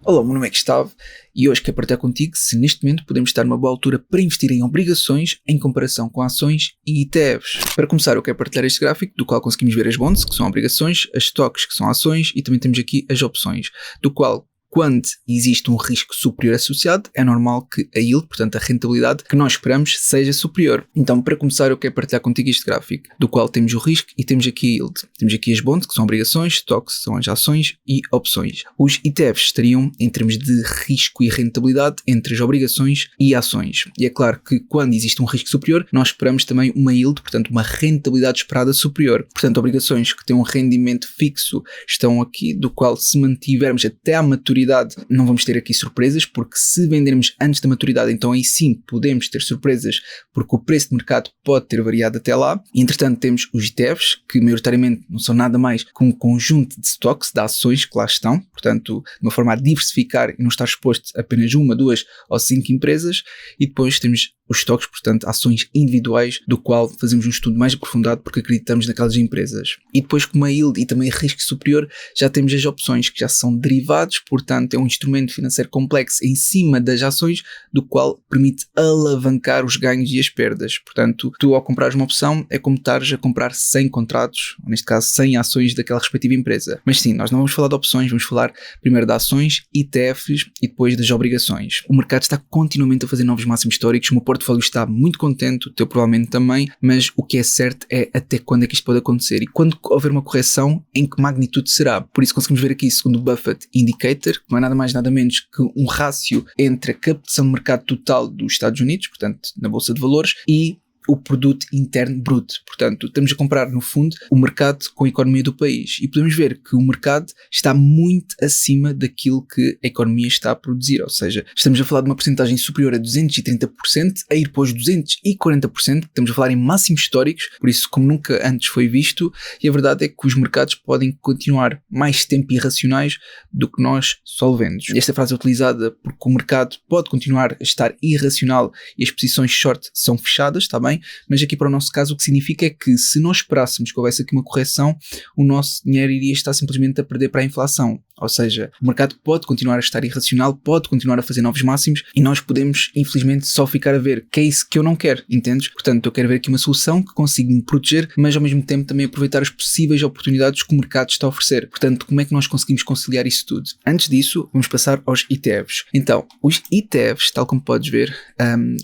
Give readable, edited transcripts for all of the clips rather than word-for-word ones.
Olá, meu nome é Gustavo e hoje quero partilhar contigo se neste momento podemos estar numa boa altura para investir em obrigações em comparação com ações e ETFs. Para começar, eu quero partilhar este gráfico do qual conseguimos ver as bonds, que são obrigações, as stocks, que são ações, e também temos aqui as opções, do qual, quando existe um risco superior associado, é normal que a yield, portanto a rentabilidade que nós esperamos, seja superior. Então, para começar, eu quero partilhar contigo este gráfico, do qual temos o risco e temos aqui a yield. Temos aqui as bonds, que são obrigações, stocks, são as ações, e opções. Os ETFs estariam em termos de risco e rentabilidade entre as obrigações e ações. E é claro que quando existe um risco superior, nós esperamos também uma yield, portanto uma rentabilidade esperada superior. Portanto, obrigações que têm um rendimento fixo estão aqui, do qual, se mantivermos até à maturidade, não vamos ter aqui surpresas, porque se vendermos antes da maturidade, então aí sim podemos ter surpresas, porque o preço de mercado pode ter variado até lá. E, entretanto, temos os ETFs, que maioritariamente não são nada mais que um conjunto de stocks, de ações que lá estão, portanto, de uma forma a diversificar e não estar exposto a apenas uma, duas ou cinco empresas. E depois temos os stocks, portanto, ações individuais, do qual fazemos um estudo mais aprofundado porque acreditamos naquelas empresas. E depois, com uma yield e também risco superior, já temos as opções, que já são derivados, portanto é um instrumento financeiro complexo em cima das ações, do qual permite alavancar os ganhos e as perdas. Portanto, tu, ao comprares uma opção, é como estares a comprar 100 contratos, ou neste caso 100 ações daquela respectiva empresa. Mas sim, nós não vamos falar de opções, vamos falar primeiro de ações, ETFs e depois das obrigações. O mercado está continuamente a fazer novos máximos históricos, o portfólio está muito contente, o teu provavelmente também, mas o que é certo é até quando é que isto pode acontecer e quando houver uma correção, em que magnitude será. Por isso conseguimos ver aqui, segundo o Buffett Indicator, que não é nada mais nada menos que um rácio entre a captação de mercado total dos Estados Unidos, portanto na Bolsa de Valores, e o produto interno bruto. Portanto, estamos a comparar, no fundo, o mercado com a economia do país. E podemos ver que o mercado está muito acima daquilo que a economia está a produzir. Ou seja, estamos a falar de uma porcentagem superior a 230%, a ir para os 240%. Estamos a falar em máximos históricos, por isso, como nunca antes foi visto. E a verdade é que os mercados podem continuar mais tempo irracionais do que nós solventes. Esta frase é utilizada porque o mercado pode continuar a estar irracional e as posições short são fechadas, está bem? Mas aqui para o nosso caso o que significa é que se nós esperássemos que houvesse aqui uma correção, o nosso dinheiro iria estar simplesmente a perder para a inflação. Ou seja, o mercado pode continuar a estar irracional, pode continuar a fazer novos máximos e nós podemos, infelizmente, só ficar a ver, que é isso que eu não quero, entendes? Portanto, eu quero ver aqui uma solução que consiga me proteger, mas ao mesmo tempo também aproveitar as possíveis oportunidades que o mercado está a oferecer. Portanto, como é que nós conseguimos conciliar isso tudo? Antes disso, vamos passar aos ETFs. Então, os ETFs, tal como podes ver,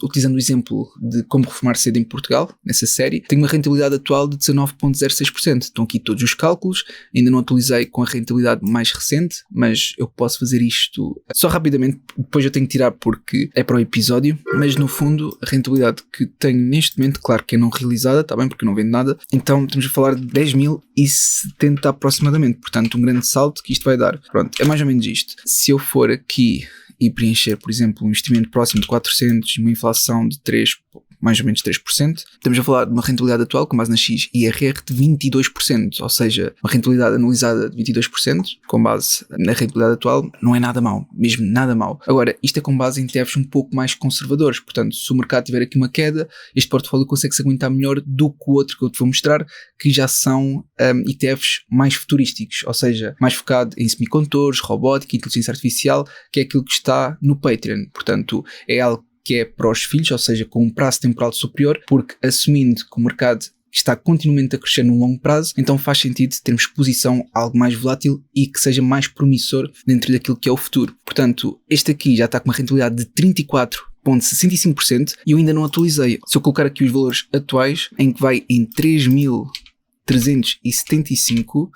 utilizando o exemplo de como reformar cedo em Portugal, nessa série, tem uma rentabilidade atual de 19,06%. Estão aqui todos os cálculos, ainda não atualizei com a rentabilidade mais recente, mas eu posso fazer isto só rapidamente, depois eu tenho que tirar porque é para o episódio, mas no fundo a rentabilidade que tenho neste momento, claro que é não realizada, está bem, porque eu não vendo nada, então estamos a falar de 10.070 aproximadamente, portanto um grande salto que isto vai dar. Pronto, é mais ou menos isto. Se eu for aqui e preencher, por exemplo, um investimento próximo de 400 e uma inflação de mais ou menos 3%, estamos a falar de uma rentabilidade atual com base na XIRR de 22%, ou seja, uma rentabilidade anualizada de 22% com base na rentabilidade atual não é nada mau, mesmo nada mau. Agora, isto é com base em ETFs um pouco mais conservadores, portanto, se o mercado tiver aqui uma queda, este portfólio consegue se aguentar melhor do que o outro que eu te vou mostrar, que já são ETFs mais futurísticos, ou seja, mais focado em semicondutores, robótica, inteligência artificial, que é aquilo que está no Patreon. Portanto, é algo que é para os filhos, ou seja, com um prazo temporal superior, porque assumindo que o mercado está continuamente a crescer no longo prazo, então faz sentido termos exposição a algo mais volátil e que seja mais promissor dentro daquilo que é o futuro. Portanto, este aqui já está com uma rentabilidade de 34,65% e eu ainda não atualizei. Se eu colocar aqui os valores atuais, em que vai em 3.375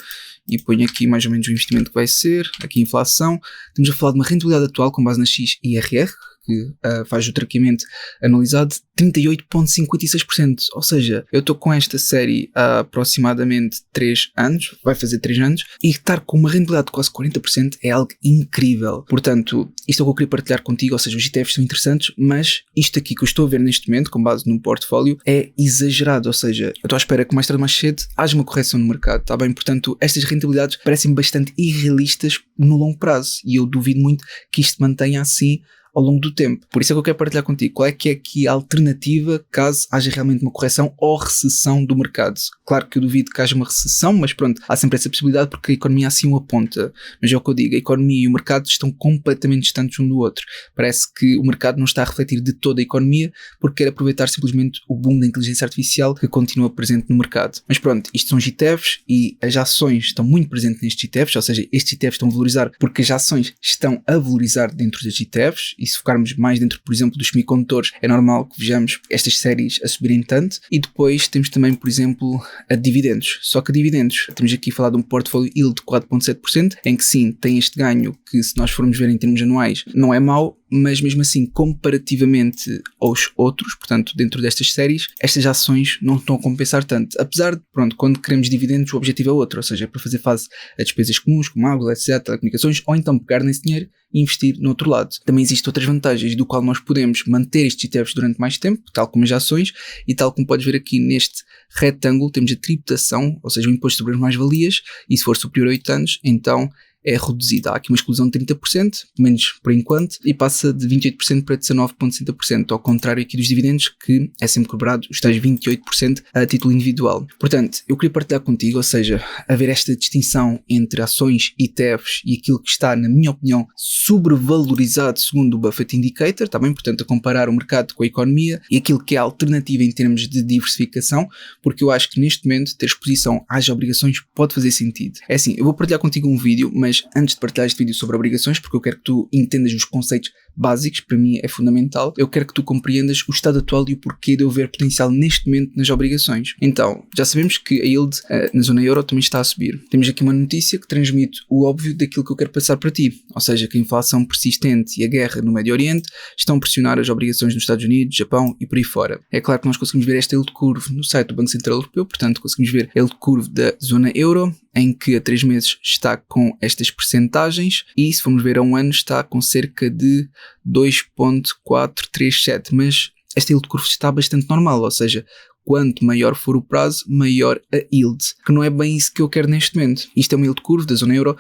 e ponho aqui mais ou menos o investimento que vai ser, aqui a inflação, estamos a falar de uma rentabilidade atual com base na XIRR, que faz o traqueamento analisado de 38,56%. Ou seja, eu estou com esta série há aproximadamente 3 anos, vai fazer 3 anos, e estar com uma rentabilidade de quase 40% é algo incrível. Portanto, isto é o que eu queria partilhar contigo, ou seja, os ETFs são interessantes, mas isto aqui que eu estou a ver neste momento, com base no portfólio, é exagerado. Ou seja, eu estou à espera que mais tarde ou mais cedo haja uma correção no mercado, está bem? Portanto, estas rentabilidades parecem bastante irrealistas no longo prazo, e eu duvido muito que isto mantenha assim ao longo do tempo. Por isso é que eu quero partilhar contigo qual é que é aqui a alternativa caso haja realmente uma correção ou recessão do mercado. Claro que eu duvido que haja uma recessão, mas pronto, há sempre essa possibilidade porque a economia assim o aponta. Mas é o que eu digo, a economia e o mercado estão completamente distantes um do outro. Parece que o mercado não está a refletir de toda a economia porque quer aproveitar simplesmente o boom da inteligência artificial que continua presente no mercado. Mas pronto, isto são ETFs e as ações estão muito presentes nestes ETFs, ou seja, estes ETFs estão a valorizar porque as ações estão a valorizar dentro das ETFs, e se focarmos mais dentro, por exemplo, dos semicondutores, é normal que vejamos estas séries a subirem tanto. E depois temos também, por exemplo, a dividendos. Só que a dividendos, temos aqui a falar de um portfólio yield de 4,7%, em que sim, tem este ganho que, se nós formos ver em termos anuais, não é mau, mas mesmo assim, comparativamente aos outros, portanto, dentro destas séries, estas ações não estão a compensar tanto. Apesar de, pronto, quando queremos dividendos, o objetivo é outro, ou seja, para fazer face a despesas comuns, como água, eletricidade, telecomunicações, ou então pegar nesse dinheiro e investir no outro lado. Também existem outras vantagens, do qual nós podemos manter estes ETFs durante mais tempo, tal como as ações, e tal como podes ver aqui neste retângulo, temos a tributação, ou seja, o imposto sobre as mais-valias, e se for superior a 8 anos, então é reduzida. Há aqui uma exclusão de 30%, pelo menos por enquanto, e passa de 28% para 19,60%, ao contrário aqui dos dividendos, que é sempre cobrado os tais 28% a título individual. Portanto, eu queria partilhar contigo, ou seja, haver esta distinção entre ações, ETFs e aquilo que está, na minha opinião, sobrevalorizado segundo o Buffett Indicator, também, portanto, a comparar o mercado com a economia e aquilo que é a alternativa em termos de diversificação, porque eu acho que neste momento ter exposição às obrigações pode fazer sentido. É assim, eu vou partilhar contigo um vídeo, mas antes de partilhar este vídeo sobre obrigações, porque eu quero que tu entendas os conceitos básicos, para mim é fundamental, eu quero que tu compreendas o estado atual e o porquê de eu ver potencial neste momento nas obrigações. Então, já sabemos que a yield na zona euro também está a subir. Temos aqui uma notícia que transmite o óbvio daquilo que eu quero passar para ti, ou seja, que a inflação persistente e a guerra no Médio Oriente estão a pressionar as obrigações nos Estados Unidos, Japão e por aí fora. É claro que nós conseguimos ver esta yield curve no site do Banco Central Europeu, portanto conseguimos ver a yield curve da zona euro, em que a 3 meses está com estas percentagens, e se formos ver a um ano está com cerca de 2,437, mas esta yield curve está bastante normal, ou seja, quanto maior for o prazo, maior a yield, que não é bem isso que eu quero neste momento. Isto é uma yield curve da zona euro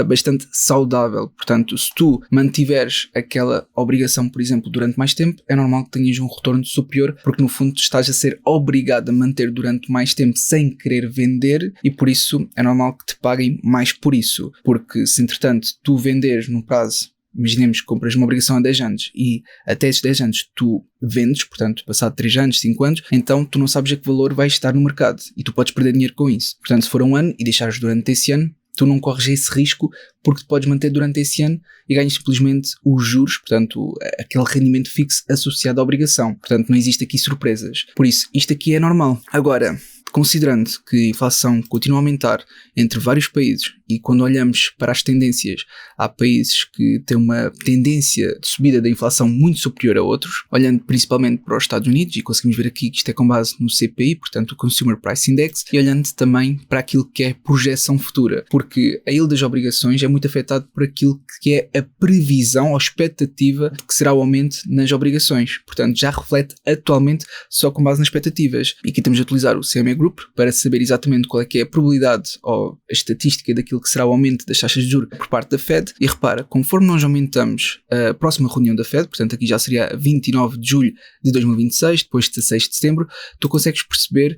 bastante saudável, portanto, se tu mantiveres aquela obrigação, por exemplo, durante mais tempo, é normal que tenhas um retorno superior, porque no fundo tu estás a ser obrigado a manter durante mais tempo sem querer vender, e por isso é normal que te paguem mais por isso, porque se entretanto tu venderes num prazo, imaginemos que compras uma obrigação a 10 anos e até esses 10 anos tu vendes, portanto, passado 3 anos, 5 anos, então tu não sabes a que valor vai estar no mercado e tu podes perder dinheiro com isso. Portanto, se for um ano e deixares durante esse ano, tu não corres esse risco porque te podes manter durante esse ano e ganhas simplesmente os juros, portanto, aquele rendimento fixo associado à obrigação. Portanto, não existe aqui surpresas. Por isso, isto aqui é normal. Agora, considerando que a inflação continua a aumentar entre vários países e quando olhamos para as tendências, há países que têm uma tendência de subida da inflação muito superior a outros, olhando principalmente para os Estados Unidos, e conseguimos ver aqui que isto é com base no CPI, portanto o Consumer Price Index, e olhando também para aquilo que é projeção futura, porque a yield das obrigações é muito afetado por aquilo que é a previsão ou expectativa de que será o aumento nas obrigações, portanto já reflete atualmente só com base nas expectativas. E aqui temos de utilizar o CME Group para saber exatamente qual é que é a probabilidade ou a estatística daquilo que será o aumento das taxas de juros por parte da Fed. E repara, conforme nós aumentamos a próxima reunião da Fed, portanto aqui já seria 29 de julho de 2026, depois de 16 de setembro, tu consegues perceber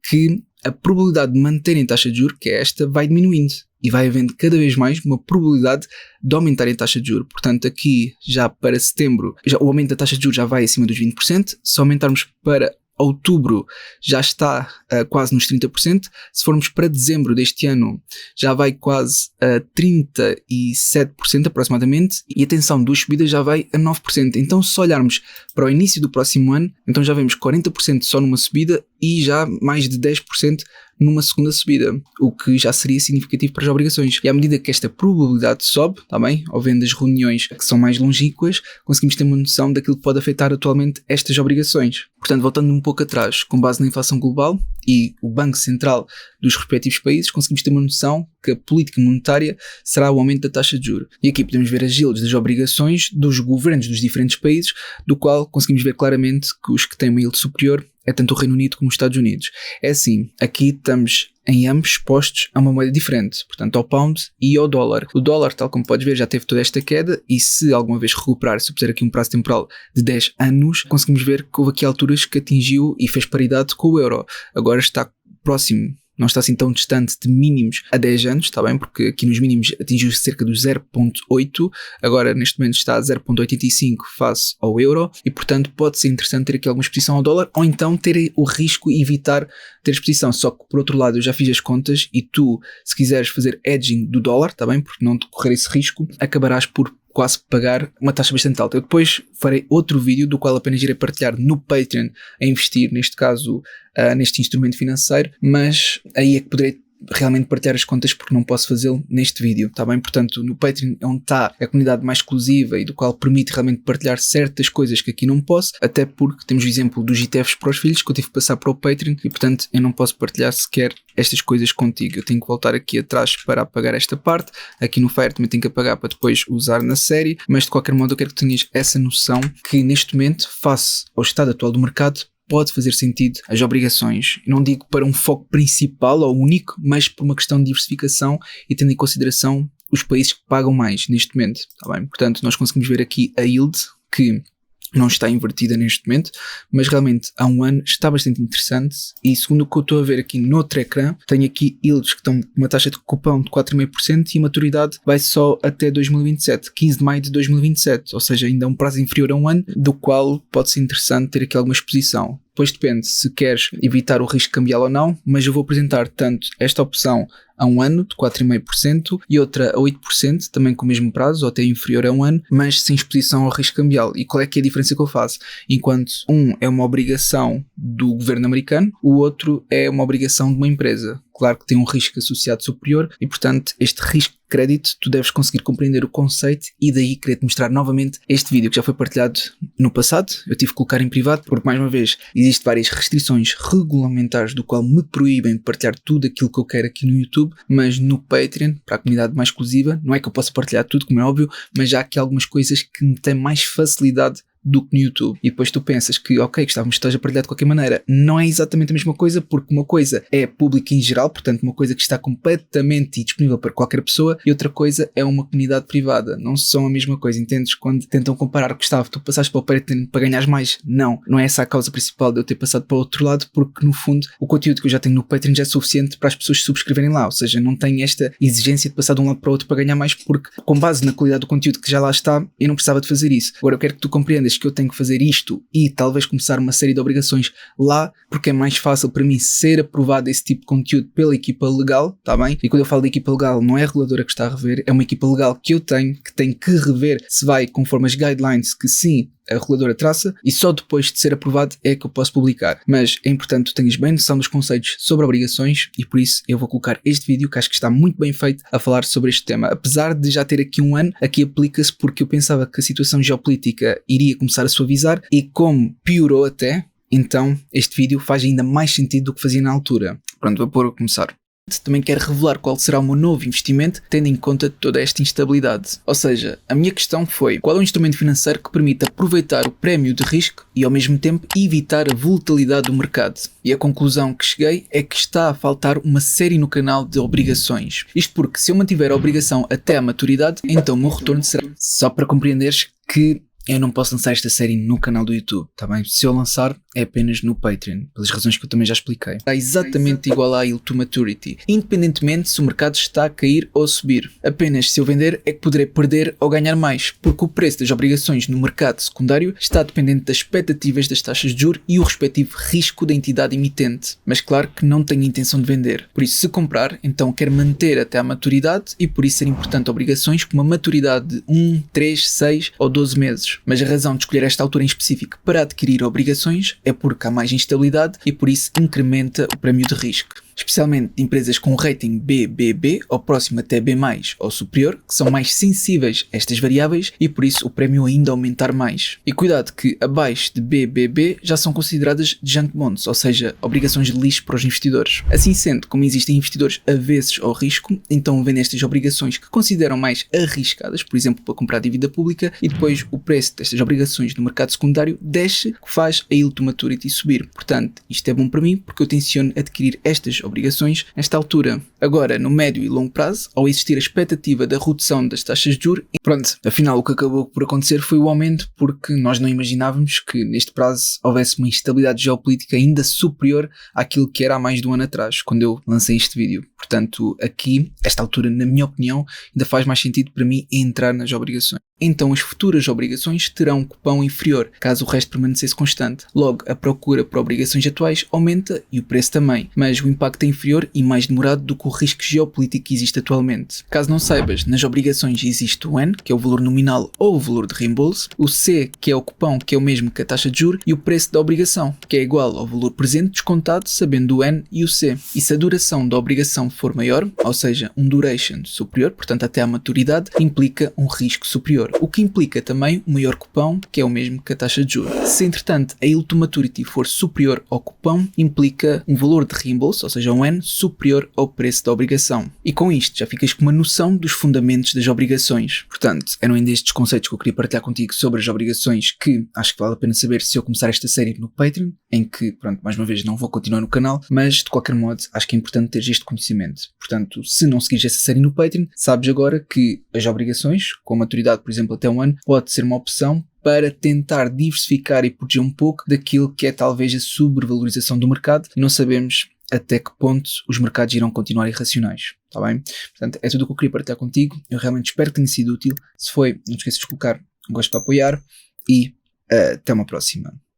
que a probabilidade de manterem a taxa de juros, que é esta, vai diminuindo e vai havendo cada vez mais uma probabilidade de aumentarem a taxa de juros. Portanto, aqui já para setembro, o aumento da taxa de juros já vai acima dos 20%, se aumentarmos para outubro já está quase nos 30%, se formos para dezembro deste ano já vai quase a 37% aproximadamente, e atenção, duas subidas já vai a 9%. Então se olharmos para o início do próximo ano, então já vemos 40% só numa subida e já mais de 10% numa segunda subida, o que já seria significativo para as obrigações. E à medida que esta probabilidade sobe, tá bem, ao vendo as reuniões que são mais longínquas, conseguimos ter uma noção daquilo que pode afetar atualmente estas obrigações. Portanto, voltando um pouco atrás, com base na inflação global e o Banco Central dos respectivos países, conseguimos ter uma noção que a política monetária será o aumento da taxa de juros. E aqui podemos ver as yields das obrigações dos governos dos diferentes países, do qual conseguimos ver claramente que os que têm uma yield superior é tanto o Reino Unido como os Estados Unidos. É assim, aqui estamos em ambos expostos a uma moeda diferente, portanto ao pound e ao dólar. O dólar, tal como podes ver, já teve toda esta queda e se alguma vez recuperar, se eu puser aqui um prazo temporal de 10 anos, conseguimos ver que houve aqui alturas que atingiu e fez paridade com o euro. Agora está próximo, não está assim tão distante de mínimos há 10 anos, está bem? Porque aqui nos mínimos atingiu cerca dos 0.8, agora neste momento está a 0.85 face ao euro e portanto pode ser interessante ter aqui alguma exposição ao dólar ou então ter o risco e evitar ter exposição. Só que por outro lado eu já fiz as contas e tu, se quiseres fazer hedging do dólar, está bem? Porque não te correr esse risco, acabarás por quase pagar uma taxa bastante alta. Eu depois farei outro vídeo do qual apenas irei partilhar no Patreon a investir, neste caso, neste instrumento financeiro, mas aí é que poderei realmente partilhar as contas porque não posso fazê-lo neste vídeo, está bem? Portanto, no Patreon é onde está a comunidade mais exclusiva e do qual permite realmente partilhar certas coisas que aqui não posso, até porque temos o exemplo dos ETFs para os filhos que eu tive que passar para o Patreon e portanto eu não posso partilhar sequer estas coisas contigo. Eu tenho que voltar aqui atrás para apagar esta parte, aqui no Fire também tenho que apagar para depois usar na série, mas de qualquer modo eu quero que tenhas essa noção que neste momento, face ao estado atual do mercado, pode fazer sentido as obrigações. Não digo para um foco principal ou único, mas por uma questão de diversificação e tendo em consideração os países que pagam mais neste momento. Tá bem? Portanto, nós conseguimos ver aqui a yield, que não está invertida neste momento, mas realmente há um ano está bastante interessante e segundo o que eu estou a ver aqui no outro ecrã, tenho aqui yields que estão com uma taxa de cupom de 4,5% e a maturidade vai só até 2027, 15 de maio de 2027, ou seja, ainda é um prazo inferior a um ano, do qual pode ser interessante ter aqui alguma exposição. Depois depende se queres evitar o risco cambial ou não, mas eu vou apresentar tanto esta opção a um ano de 4,5% e outra a 8%, também com o mesmo prazo, ou até inferior a um ano, mas sem exposição ao risco cambial. E qual é que é a diferença que eu faço? Enquanto um é uma obrigação do governo americano, o outro é uma obrigação de uma empresa. Claro que tem um risco associado superior e, portanto, este risco de crédito tu deves conseguir compreender o conceito e daí querer-te mostrar novamente este vídeo que já foi partilhado no passado. Eu tive que colocar em privado porque, mais uma vez, existem várias restrições regulamentares do qual me proíbem de partilhar tudo aquilo que eu quero aqui no YouTube, mas no Patreon, para a comunidade mais exclusiva, não é que eu possa partilhar tudo, como é óbvio, mas já há aqui algumas coisas que me têm mais facilidade do que no YouTube. E depois tu pensas que, ok, gostávamos que esteja partilhado de qualquer maneira. Não é exatamente a mesma coisa, porque uma coisa é pública em geral, portanto uma coisa que está completamente disponível para qualquer pessoa, e outra coisa é uma comunidade privada. Não são a mesma coisa, entendes? Quando tentam comparar, Gustavo, tu passaste para o Patreon para ganhares mais. Não é essa a causa principal de eu ter passado para o outro lado, porque no fundo o conteúdo que eu já tenho no Patreon já é suficiente para as pessoas se subscreverem lá, ou seja, não tenho esta exigência de passar de um lado para o outro para ganhar mais, porque com base na qualidade do conteúdo que já lá está, eu não precisava de fazer isso. Agora eu quero que tu compreendas que eu tenho que fazer isto e talvez começar uma série de obrigações lá, porque é mais fácil para mim ser aprovado esse tipo de conteúdo pela equipa legal, tá bem? E quando eu falo de equipa legal, não é a reguladora que está a rever, é uma equipa legal que eu tenho, que tem que rever se vai conforme as guidelines que sim a reguladora traça, e só depois de ser aprovado é que eu posso publicar. Mas é importante que tu tenhas bem noção dos conceitos sobre obrigações e por isso eu vou colocar este vídeo que acho que está muito bem feito a falar sobre este tema. Apesar de já ter aqui um ano, aqui aplica-se porque eu pensava que a situação geopolítica iria começar a suavizar e como piorou até, então este vídeo faz ainda mais sentido do que fazia na altura. Pronto, vou pôr a começar. Também quero revelar qual será o meu novo investimento, tendo em conta toda esta instabilidade. Ou seja, a minha questão foi: qual é o instrumento financeiro que permite aproveitar o prémio de risco e ao mesmo tempo evitar a volatilidade do mercado? E a conclusão que cheguei é que está a faltar uma série no canal de obrigações. Isto porque se eu mantiver a obrigação até à maturidade, então o meu retorno será... Só para compreenderes que eu não posso lançar esta série no canal do YouTube, tá bem? Se eu lançar, é apenas no Patreon, pelas razões que eu também já expliquei. Está exatamente igual à Yield to Maturity, independentemente se o mercado está a cair ou a subir. Apenas se eu vender é que poderei perder ou ganhar mais, porque o preço das obrigações no mercado secundário está dependente das expectativas das taxas de juros e o respectivo risco da entidade emitente. Mas claro que não tenho intenção de vender. Por isso, se comprar, então quero manter até à maturidade e por isso ser importante obrigações com uma maturidade de 1, 3, 6 ou 12 meses. Mas a razão de escolher esta altura em específico para adquirir obrigações é porque há mais instabilidade e por isso incrementa o prémio de risco. especialmente de empresas com rating BBB ou próximo até B+, ou superior, que são mais sensíveis a estas variáveis e por isso o prémio ainda aumentar mais. E cuidado que abaixo de BBB já são consideradas junk bonds, ou seja, obrigações de lixo para os investidores. Assim sendo, como existem investidores avessos ao risco, então vendem estas obrigações que consideram mais arriscadas, por exemplo, para comprar dívida pública, e depois o preço destas obrigações no mercado secundário desce, que faz a yield to maturity subir. Portanto, isto é bom para mim porque eu tenciono adquirir estas obrigações nesta altura. Agora, no médio e longo prazo, ao existir a expectativa da redução das taxas de juros, pronto, afinal o que acabou por acontecer foi o aumento, porque nós não imaginávamos que neste prazo houvesse uma instabilidade geopolítica ainda superior àquilo que era há mais de um ano atrás, quando eu lancei este vídeo. Portanto, aqui, esta altura, na minha opinião, ainda faz mais sentido para mim entrar nas obrigações. Então as futuras obrigações terão um cupom inferior, caso o resto permanecesse constante. Logo, a procura por obrigações atuais aumenta e o preço também, mas o impacto é inferior e mais demorado do que o risco geopolítico que existe atualmente. Caso não saibas, nas obrigações existe o N, que é o valor nominal ou o valor de reembolso, o C, que é o cupom, que é o mesmo que a taxa de juros, e o preço da obrigação, que é igual ao valor presente descontado sabendo o N e o C. E se a duração da obrigação for maior, ou seja, um duration superior, portanto até à maturidade, implica um risco superior, o que implica também um maior cupom, que é o mesmo que a taxa de juros. Se entretanto a yield to maturity for superior ao cupom, implica um valor de reembolso, ou seja, um N, superior ao preço da obrigação. E com isto já ficas com uma noção dos fundamentos das obrigações. Portanto, eram ainda estes conceitos que eu queria partilhar contigo sobre as obrigações, que acho que vale a pena saber se eu começar esta série no Patreon, em que, pronto, mais uma vez não vou continuar no canal, mas de qualquer modo acho que é importante teres este conhecimento. Portanto, se não seguires essa série no Patreon, sabes agora que as obrigações, com maturidade, por exemplo, até um ano, pode ser uma opção para tentar diversificar e proteger um pouco daquilo que é talvez a sobrevalorização do mercado, e não sabemos até que ponto os mercados irão continuar irracionais, está bem? Portanto, é tudo o que eu queria partilhar contigo. Eu realmente espero que tenha sido útil. Se foi, não te esqueças de colocar um gosto para apoiar e até uma próxima.